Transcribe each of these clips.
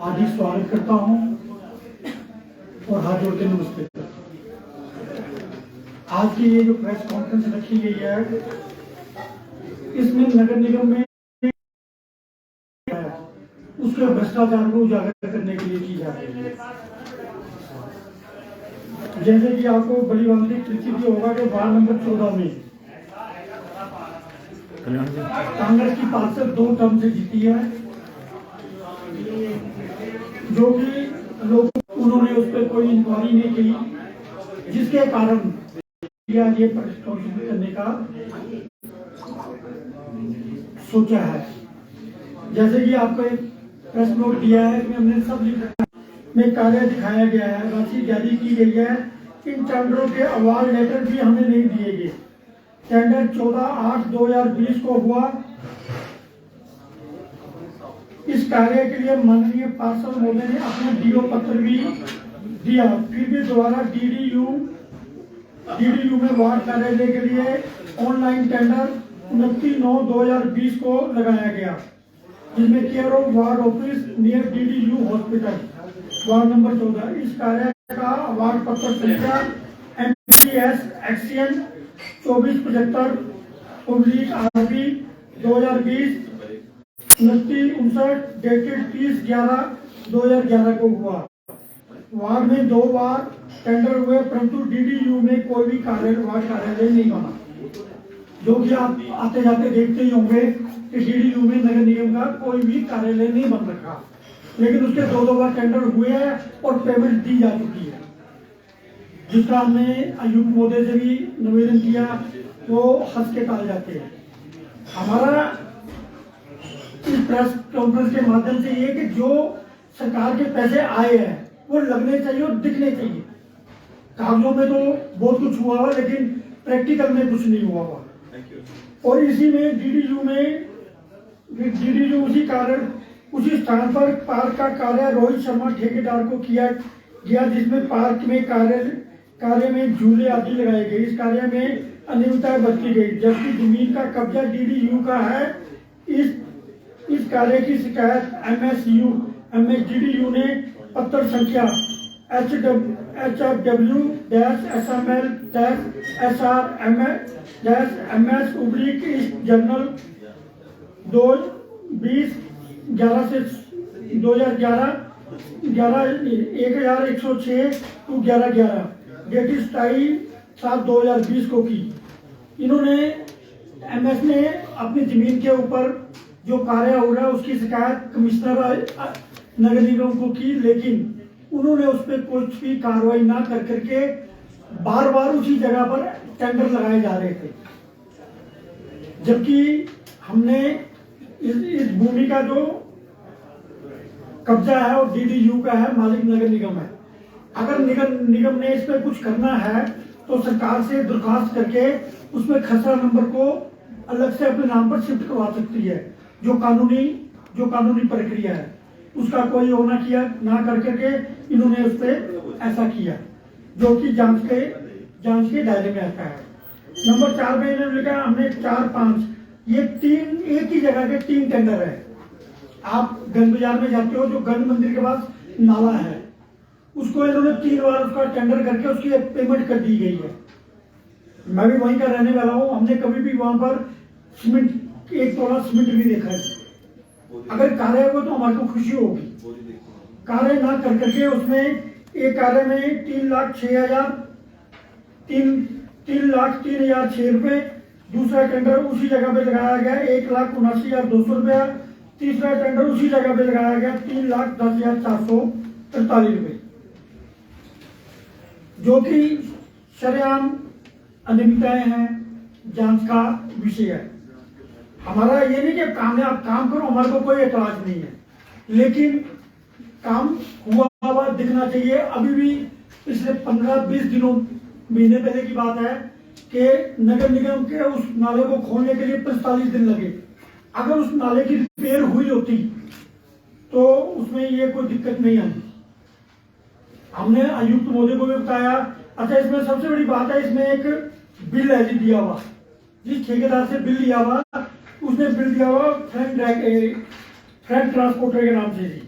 हार्दिक स्वागत करता हूं और हाथ जोड़ के नमस्ते। आज की ये जो प्रेस कॉन्फ्रेंस रखी गई है, इसमें नगर निगम में उसके भ्रष्टाचार को उजागर करने के लिए की जा रही है। जैसे कि आपको बड़ी बात स्थिति होगा कि वार्ड नंबर 14 में कांग्रेस की पार्षद 2 टर्म से जीती है, जो कि लोग उन्होंने उस पर कोई इंक्वायरी नहीं की, जिसके कारण ये प्रेस कॉन्फ्रेंस करने का सोचा है। जैसे कि आपको एक प्रेस नोट दिया है, इसमें हमने सब लिखा में कार्य दिखाया गया है, राशि जारी की गई है। इन टेंडरों के अवार्ड लेटर भी हमें नहीं दिए गए। टेंडर 14/8/2020 को हुआ। इस कार्य के लिए माननीय पार्षद महोदय ने अपना डीओ पत्र भी दिया, फिर भी दोबारा डीडीयू में वार्ड कार्यालय के लिए ऑनलाइन टेंडर 29/9/2020 को लगाया गया, जिसमें care of ward office near DDU hospital ward number 14। इस कार्य का वार्ड पत्र संख्या MPS एक्सियन 2475/RB 2020 2959 डेटेड 30/11/2011 को हुआ। वार्ड में 2 बार टेंडर हुए, परंतु डीडीयू में कोई भी वार्ड कार्यालय नहीं बना, जो कि आप आते जाते देखते ही होंगे कि डीडीयू में नगर निगम का कोई भी कार्यालय नहीं बन रखा। लेकिन उसके 2 बार टेंडर हुए हैं और पेमेंट दी जा चुकी है, जिसका हमने आयुक्त महोदय से भी निवेदन किया, वो हंस के टाल जाते हैं। हमारा इस प्रेस कॉन्फ्रेंस के माध्यम से ये कि जो सरकार के पैसे आए हैं वो लगने चाहिए और दिखने चाहिए। कागजों में तो बहुत कुछ हुआ हुआ, लेकिन प्रैक्टिकल में कुछ नहीं हुआ हुआ। और इसी में डीडीयू उसी स्थान पर पार्क का कार्य रोहित शर्मा ठेकेदार को किया गया, जिसमें पार्क में कार्य में झूले आदि लगाए गए। इस कार्य में अनियमितताएं बरती गई, जबकि जमीन का कब्जा डीडीयू का है। इस कार्य की शिकायत MSDDU ने पत्र संख्या HWF-SR-MS/East Journal 2011 से 2011 1106/1111 डेट 27/7/2020 को की। इन्होंने MS ने अपनी जमीन के ऊपर जो कार्य हो रहा है उसकी शिकायत कमिश्नर नगर निगम को की, लेकिन उन्होंने उस पर कुछ भी कार्रवाई ना कर करके बार बार उसी जगह पर टेंडर लगाए जा रहे थे, जबकि हमने इस भूमि का जो कब्जा है और डीडीयू का है, मालिक नगर निगम है। अगर निगम ने इस पर कुछ करना है तो सरकार से दरखास्त करके उसमें खसरा नंबर को अलग से अपने नाम पर शिफ्ट करवा सकती है। जो कानूनी प्रक्रिया है उसका कोई होना किया ना करके इन्होंने उस पर ऐसा किया, जो कि जांच के दायरे में आता है। नंबर 4 पे इन्होंने लिखा हमने 4-5 ये 3 एक ही जगह के 3 टेंडर है। आप गंज बाजार में जाते हो, जो गंज मंदिर के पास नाला है, उसको इन्होंने 3 बार उसका टेंडर करके उसकी पेमेंट कर दी गई है। मैं भी वहीं का रहने वाला हूँ, हमने कभी भी वहां पर सीमेंट 1 तोला सीमेंट भी देखा है। अगर कार्य हो तो हमारे को खुशी होगी। कार्य ना कर करके उसमें एक कार्य में 3,03,006 रुपए, दूसरा टेंडर उसी जगह पे लगाया गया 1,79,200 रुपया, तीसरा टेंडर उसी जगह पे लगाया गया 3,10,443 रुपए, जो कि सरेआम अनियमितताएं हैं, जांच का विषय है। हमारा ये नहीं कि आप काम करो, हमारे को कोई एतराज नहीं है, लेकिन काम हुआ दिखना चाहिए। अभी भी पिछले 15-20 दिनों महीने पहले की बात है कि नगर निगम के उस नाले को खोलने के लिए 45 दिन लगे। अगर उस नाले की रिपेयर हुई होती तो उसमें ये कोई दिक्कत नहीं आती। हमने आयुक्त महोदय को भी बताया। अच्छा, इसमें सबसे बड़ी बात है, इसमें एक बिल है जी दिया हुआ, जिस ठेकेदार से बिल लिया हुआ उसने बिल दिया हुआ फ्रंट ट्रांसपोर्टर के नाम से जी।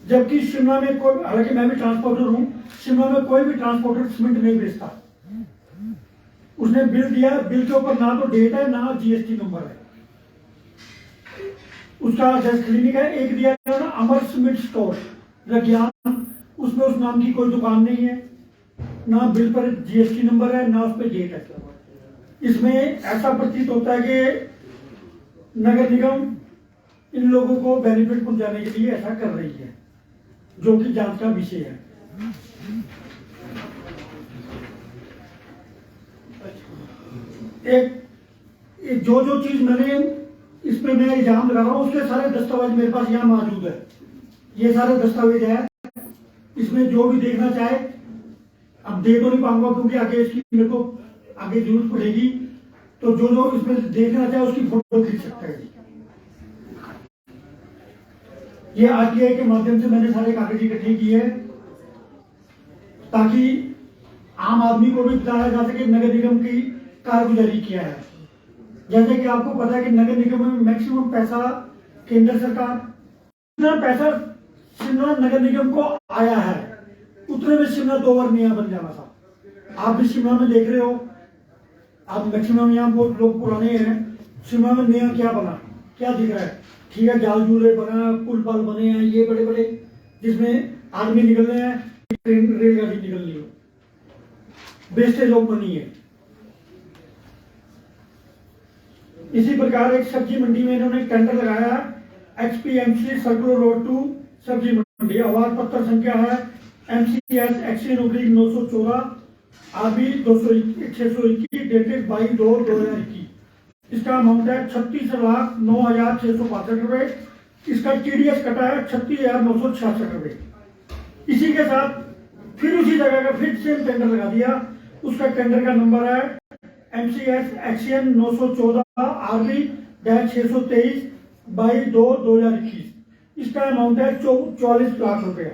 जबकि शिमला में कोई, हालांकि मैं भी ट्रांसपोर्टर हूं, शिमला में कोई भी ट्रांसपोर्टर सीमेंट नहीं बेचता। उसने बिल दिया, बिल के ऊपर ना तो डेट है ना जीएसटी नंबर है, उसका जस्ट क्लिनिक है। एक दिया है ना अमर सीमेंट स्टोर रज्ञान, उसमें उस नाम की कोई दुकान नहीं है, ना बिल पर जीएसटी नंबर है ना उस पर डेट है। इसमें ऐसा प्रतीत होता है कि नगर निगम इन लोगों को बेनिफिट पहुंचाने के लिए ऐसा कर रही है, जो कि जांच का विषय है। एक जो जो चीज मैंने इस पे मैं इल्जाम लगा रहा हूं उसके सारे दस्तावेज मेरे पास यहाँ मौजूद है। ये सारे दस्तावेज है, इसमें जो भी देखना चाहे, अब दे तो नहीं पाऊंगा क्योंकि आगे इसकी मेरे को आगे जरूरत पड़ेगी, तो जो जो इसमें देखना चाहे उसकी फोटो खींच सकता है। ये आरटीआई के माध्यम से मैंने सारे कागज इकट्ठे किए हैं ताकि आम आदमी को भी बताया जा सके नगर निगम की कारगुजारी किया है। जैसे कि आपको पता है कि नगर निगम में मैक्सिमम पैसा केंद्र सरकार, इतना पैसा शिमला नगर निगम को आया है उतने में शिमला 2 बार नया बन जाना था। आप भी शिमला में देख रहे हो, आप मैक्सिमम यहाँ बहुत लोग पुराने हैं, शिमला में नया क्या बना, क्या दिख रहा है? ठीक है, जाल जूले बना, पुल पाल बने हैं, ये बड़े बड़े जिसमें आदमी निकल रहे हैं, ट्रेन रेलगाड़ी निकल रही हो, वेस्टेज ऑफ मनी है। इसी प्रकार एक सब्जी मंडी में इन्होंने टेंडर लगाया, एचपीएमसी सर्कुलर रोड 2 सब्जी मंडी, आवाज पत्र संख्या है MCS एक्शन ओब्लिक 914 आबी 621 डेटेड 22/2/2021। इसका अमाउंट है 36,09,662 रुपए। इसका TDS कटा है 36,966 रुपए। इसी के साथ फिर उसी जगह का फिर सेम टेंडर लगा दिया, उसका टेंडर का नंबर है MCS एक्शन 914 RB 623/2/2021। इसका अमाउंट है 44 लाख रुपए।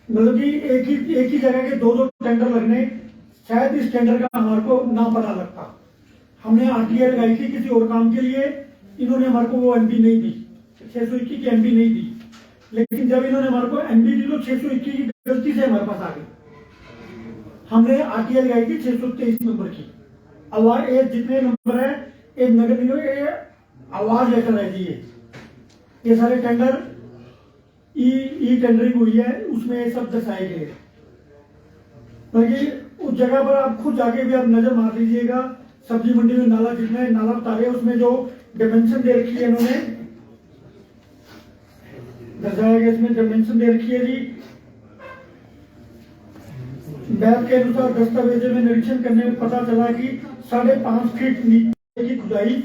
मतलब कि एक ही जगह के 2 टेंडर लगने, शायद इस टेंडर का हमारे को ना पता लगता। हमने आरटीआई लगाई थी किसी और काम के लिए, इन्होंने हमारे को वो एमबी नहीं दी, 621 की एमबी नहीं दी, लेकिन जब इन्होंने हमारे को एमबी दी तो 621 की गलती से हमारे पास आ गई। हमने आरटीआई लगाई थी 623 नंबर की। आवाज ये जितने नंबर है एक नगर निगम आवाज लेकर रहती है। ये सारे टेंडर ई टेंडरिंग हुई है, उसमें ये सब दर्शाए गए। बल्कि उस जगह पर आप खुद जाके भी आप नजर मार लीजिएगा, सब्जी मंडी में नाला जितने नाला बता रहे हैं उसमें जो डायमेंशन दे रखी है इन्होंने दर्शाया गया, इसमें डायमेंशन दे रखी है जी। मैप के अनुसार दस्तावेज में निरीक्षण करने में पता चला कि 5.5 फीट नीचे की खुदाई,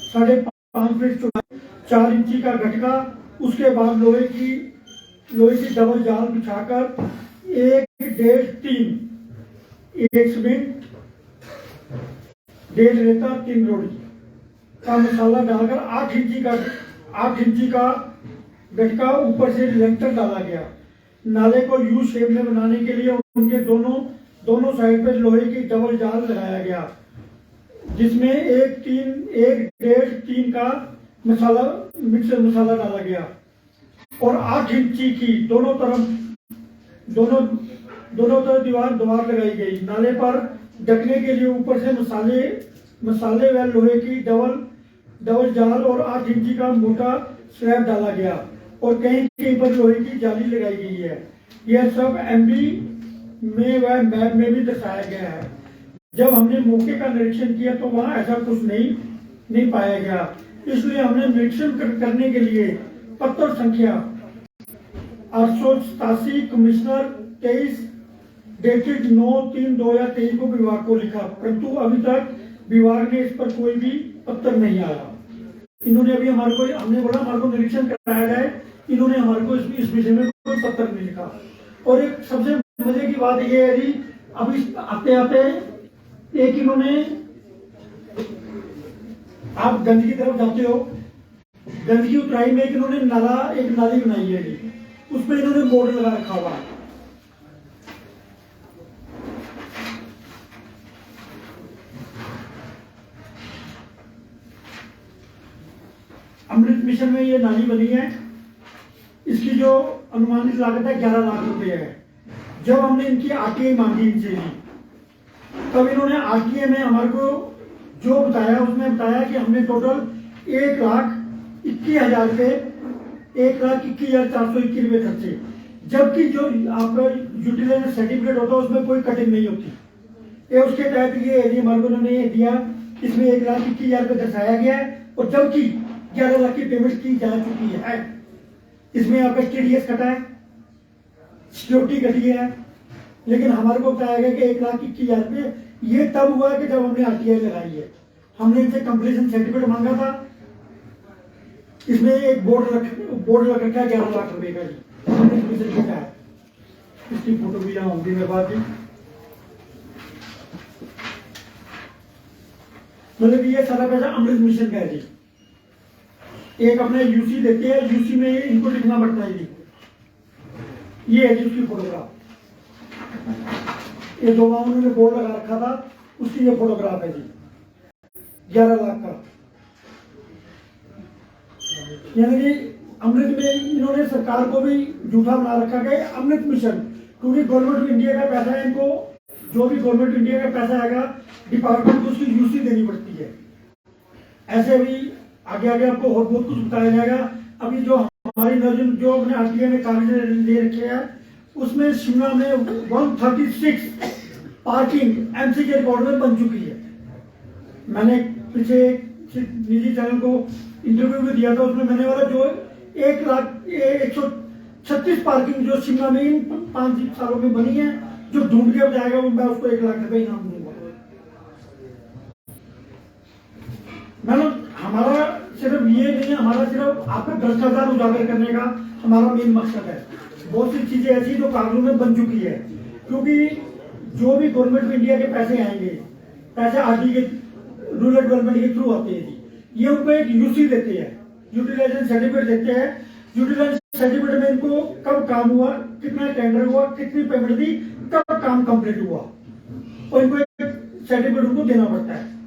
5.5 फीट चौड़ाई, 4 इंची का गटका, उसके बाद लोहे की डबल जाल बिछाकर 1.5-3 1 सीमेंट 1.5 रेता 3 रोड़ी का मसाला डालकर 8 इंची का गटका ऊपर से लेंटर डाला गया। नाले को यू शेप में बनाने के लिए उनके दोनों साइड पर लोहे की डबल जाल लगाया गया, जिसमें 1.5-3 का मिक्सर मसाला डाला गया और 8 इंची की दोनों तरफ दीवार लगाई गई। नाले पर ढकने के लिए ऊपर से मसाले व लोहे की डबल जाल और 8 इंची का मोटा स्लैब डाला गया और कहीं पर लोहे की जाली लगाई गई है। यह सब एमबी में व मैप में भी दर्शाया गया है। जब हमने मौके का निरीक्षण किया तो वहां ऐसा कुछ नहीं पाया गया, इसलिए हमने निरीक्षण करने के लिए पत्र संख्या 887 कमिश्नर 23 डेटेड 9/3/2023 को विभाग को लिखा, परंतु अभी तक विभाग ने इस पर कोई भी पत्र नहीं आया। इन्होंने अभी हमने बोला हमारे को निरीक्षण कराया जाए, इन्होंने हमारे को इस विषय में कोई पत्र नहीं लिखा। और एक सबसे मजे की बात यह है जी, अभी आते आते एक इन्होंने, आप गंज की तरफ जाते हो, गंज की उतराई में इन्होंने एक नाली बनाई है जी, उस पर इन्होंने बोर्ड लगा रखा हुआ है। अमृत मिशन में ये नाली बनी है, इसकी जो अनुमानित लागत है 11 लाख रुपए है। जब हमने इनकी आरटीआई मांगी इनसे जी, तब इन्होंने आरटीआई में हमारे को जो बताया, उसमें बताया कि हमने टोटल 1,21,000 रुपये, 1,21,421 रुपये खर्चे, जबकि जो आपका यूटिलाइजेशन सर्टिफिकेट होता है उसमें कोई कटिंग नहीं होती। ये उसके तहत ये हमारे को उन्होंने दिया, इसमें 1,21,000 रुपये दर्शाया गया है, और जबकि 11 लाख की पेमेंट की जा चुकी है। इसमें आपका TDS कटा है, सिक्योरिटी कटी है, लेकिन हमारे को बताया गया कि 1,21,000 रुपये ये तब हुआ कि जब हमने आरटीआई लगाई है। हमने इनसे कंप्लीशन सर्टिफिकेट मांगा था, इसमें एक बोर्ड लग रखा है 11 लाख रुपए का जी, हमने इसमें लिखा है। इसकी फोटो भी यहाँ होगी मेरे पास जी। मतलब ये सारा पैसा अमृत मिशन का है जी। एक अपने यूसी देते हैं, यूसी में इनको लिखना पड़ता है जी। ये है जी उसकी फोटोग्राफ, ये दो उन्होंने बोर्ड लगा रखा था, उसकी ये फोटोग्राफ है जी 11 लाख का। यानी कि अमृत में इन्होंने सरकार को भी झूठा बना रखा है अमृत मिशन, क्योंकि गवर्नमेंट ऑफ इंडिया का पैसा है, इनको जो भी गवर्नमेंट ऑफ इंडिया का पैसा आएगा डिपार्टमेंट को उसकी यूसी देनी पड़ती है। ऐसे भी आगे आगे आपको और बहुत कुछ बताया जाएगा। अभी जो हमारी नजर जो अपने आरटीआई में कागज ले रखे हैं, उसमें शिमला में 136 पार्किंग एमसी के रिकॉर्ड में बन चुकी है। मैंने पीछे निजी चैनल को इंटरव्यू भी दिया था, उसमें मैंने बोला जो 1,136 पार्किंग जो शिमला में इन 5 सालों में बनी है, जो ढूंढ के जाएगा वो मैं उसको 1 लाख रुपए इनाम दूंगा। मतलब हमारा सिर्फ ये नहीं है, हमारा सिर्फ आपका भ्रष्टाचार उजागर करने का हमारा मेन मकसद है। बहुत सी चीजें ऐसी जो कानून में बन चुकी है, क्योंकि जो भी गवर्नमेंट ऑफ इंडिया के पैसे आएंगे, पैसे आरटी के रूरल डेवलपमेंट के थ्रू आते हैं जी, ये उनको एक यूसी देते हैं, यूटिलाइजेशन सर्टिफिकेट देते हैं। यूटिलाइजेशन सर्टिफिकेट में इनको कब काम हुआ, कितना टेंडर हुआ, कितनी पेमेंट दी, कब काम कंप्लीट हुआ, और इनको एक सर्टिफिकेट उनको देना पड़ता है।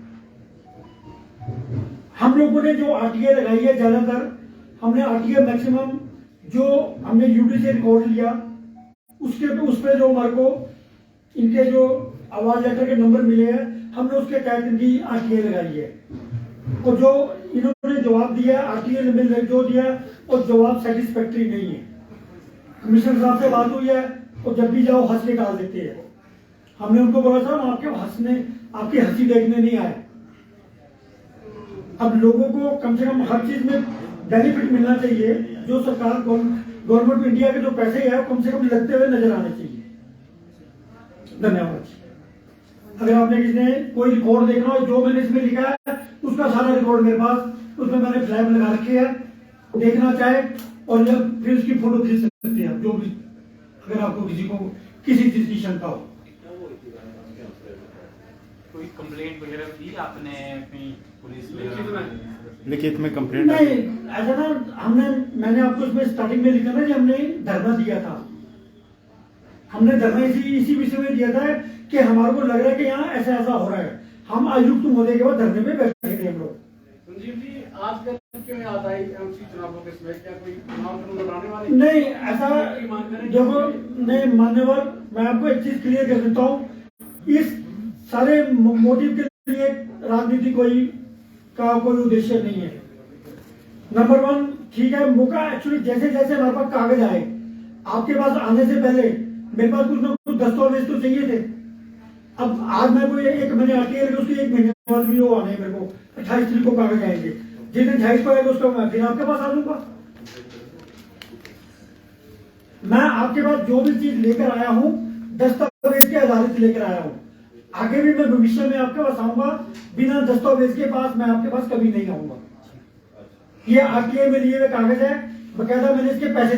हम लोगों ने जो आरटीआई लगाई है, ज्यादातर हमने आरटीआई मैक्सिमम जो हमने यूटी से रिकॉर्ड लिया, उसके पे उस पर जो हमारे को इनके जो आवाज लेटर के नंबर मिले हैं, हमने उसके तहत इनकी आरटीआई लगाई है। और जो इन्होंने जवाब दिया आरटीआई ने जो दिया, और जवाब सेटिस्फैक्ट्री नहीं है। कमिश्नर साहब से बात हुई है, और जब भी जाओ हंस के डाल देते हैं। हमने उनको बोला था हम आपकी हंसी देखने नहीं आए। अब लोगों को कम से कम हर चीज में बेनिफिट मिलना चाहिए। जो सरकार गवर्नमेंट ऑफ इंडिया के जो पैसे हैं कम से कम लगते हुए नजर आने चाहिए। धन्यवाद। अगर आपने किसी ने कोई रिकॉर्ड देखना हो, जो मैंने इसमें लिखा है उसका सारा रिकॉर्ड मेरे पास, उसमें मैंने फ्लैग लगा रखी है, देखना चाहे और जब फिर उसकी फोटो खींच सकते हैं, जो भी अगर आपको किसी को किसी चीज की शंका हो। कोई कंप्लेंट वगैरह की आपने अपनी पुलिस लिखित में कंप्लेंट नहीं, ऐसा ना मैंने आपको इसमें स्टार्टिंग में लिखा ना कि हमने धरना दिया था। हमने धरना इसी विषय में दिया था कि हमारे को लग रहा है कि यहाँ ऐसा ऐसा हो रहा है। हम आयुक्त महोदय के बाद धरने पे बैठे थे हम लोग। संजीव जी, आज क्यों याद आई एमसी चुनावों के समय, क्या कोई चुनाव कानून बनाने वाले? नहीं, ऐसा देखो नहीं मान्यवर, मैं आपको एक चीज क्लियर कर देता हूँ, इस सारे मोटिव के लिए राजनीति कोई उद्देश्य नहीं है। नंबर 1, ठीक है, मौका एक्चुअली जैसे जैसे हमारे पास कागज आए, आपके पास आने से पहले मेरे पास कुछ ना कुछ दस्तावेज तो चाहिए थे। अब आज मैं कोई एक महीने आती है, उसकी 1 महीने बाद भी वो आने मेरे को 28 तारीख को कागज आएंगे। जिस दिन 28 को आएगा उसको मैं फिर आपके पास आ जाऊंगा। मैं आपके पास जो भी चीज लेकर आया हूँ दस्तावेज के आधारित लेकर आया हूँ। आगे भी मैं भविष्य में आपके पास आऊंगा, बिना दस्तावेज के पास मैं आपके पास कभी नहीं आऊंगा। ये आरटीआई में लिए हुए कागज है, बकायदा मैंने इसके पैसे